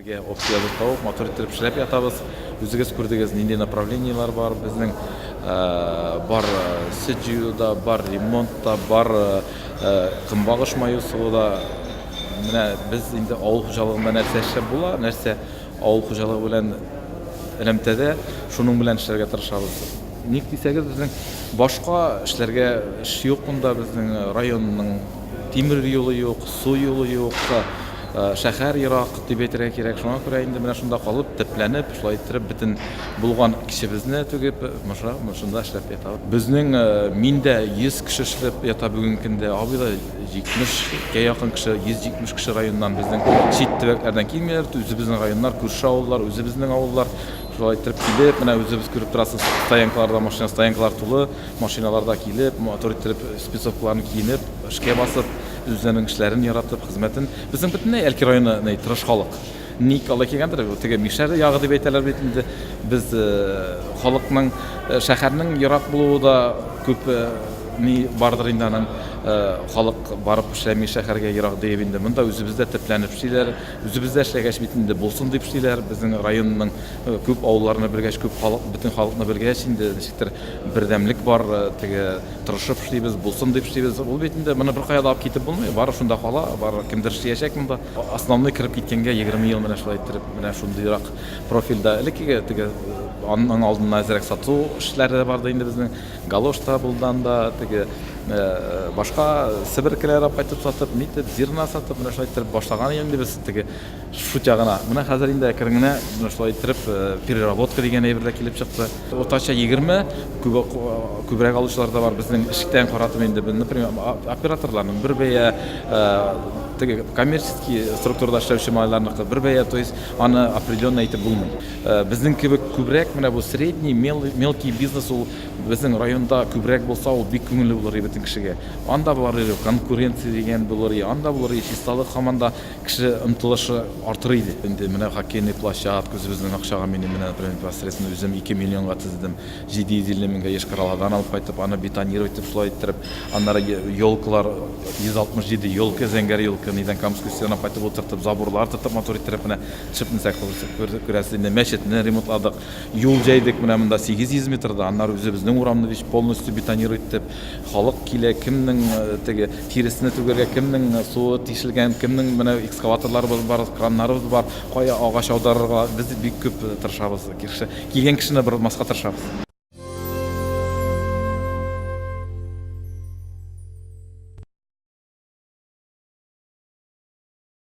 Бізге опцияды тауып, мотор иттіріп шілеп ятабыз. Өзігіз көрдігіз нендей направлениялар бар. Біздің бар сүт жүйуда, бар ремонтта, бар қымбағыш майы суыда. Біз енді ауыл қожалығында нәрсе ішіп бола, нәрсе ауыл қожалығы білән ілімтеді, шуның білән ішлерге тырышабыз. Ник десегіз, біздің башқа ішлерге іш yok мұнда, біздің районның темір yolu yok, су yolu yok, шәһәр ерак дип әйтергә кирәк. Шуңа күрә инде менә шунда калып, төпләнеп, шулай иттереп бөтен булган кешебезне түгеп, шунда эшләп ятабыз. Безнең миндә 100 кеше эшләп ята бүгенге көндә, абыйда 70-гә якын кеше, 170 кеше районнан безнең чит төбәкләрдән килмиләр, үзебезнең районнар, күрше авыллар, үзебезнең авыллар. Шулай иттереп килеп, менә үзебез күреп торасыз, стоянкаларда машина стоянкалар тулы, машиналарда килеп, мотор иттереп, спецовкаларны киенеп, эшкә басып, үзләренең эшләрен яратып, хезмәтен. Безнең бөтенләй Әлки районы тырыш халык. Ник алай килгәндер? Теге Мишәр ягы дип әйтәләр бит инде. Без халыкның шәһәрнең ерак булуы да күп бардыр инде аның халык барып эшләми шәһәргә ерак дип инде. Монда үзебездә төпләнеп эшлиләр, үзебездә эшләгәч бит инде булсын дип эшлиләр. Безнең районның күп авылларны белгәч, күп халык, бөтен халыкны белгәч инде ничектер бердәмлек бар, теге тырышып эшлибез, булсын дип эшлибез. Ул бит инде моны бер кая да алып китеп булмый, бары шунда кала, бары кемдер эшләячәк монда. Основной кирип киткәнгә 20 ел менә шулай иттереп, менә шундыйрак профильдә элеккегә теге аның алдына әзрәк сату эшләре барды инде безнең галошта булдан да теге башка себеркеләр алып кайтып сатып, нитеп, зирна сатып, менә шулай иттереп башлаган инде без теге шут ягына. Менә хәзер инде әкрененә менә шулай иттереп переработка дигән әйберләр килеп чыкты. Уртача 20 күбрәк алучылар да бар. Безнең ишектән каратып инде, например, операторларның бер бәя, теге коммерческий структурада эшләүче малайларныкы бер бәя, то есть аны определенно әйтеп булмый. Безнең кебек күбрәк менә бу средний, мелкий бизнес ул безнең районда күбрәк булса, ул бик күңелле булыр бөтен кешегә. Анда булар конкуренция дигән булыр, анда булыр чисталык, һаманда кеше омтылышы артыр иде. Инде менә хоккейный площадка үзебезнең акчага мин менә непосредственно үзем 2 миллионга төздем. 750 меңгә Ешкараладан алып кайтып, аны бетонировать итеп, шулай иттереп, аннары елкалар 167 елка, зәңгәр елка, нидән Камская стена кайтып утыртып, заборлар тотып, мотор иттереп менә чыпнысак күрәсез инде мәчетне ремонтладык. Юл җәйдек менә монда 800 метрда, аннары үзебезнең урамны полностью бетонировать итеп, халык килә, кемнең теге тиресне түгәргә, кемнең суы тишелгән, кемнең менә экскаваторларыбыз бар, краннарыбыз бар, кая агач аударырга, без бик күп тырышабыз. Килгән кешене бер маска тырышабыз.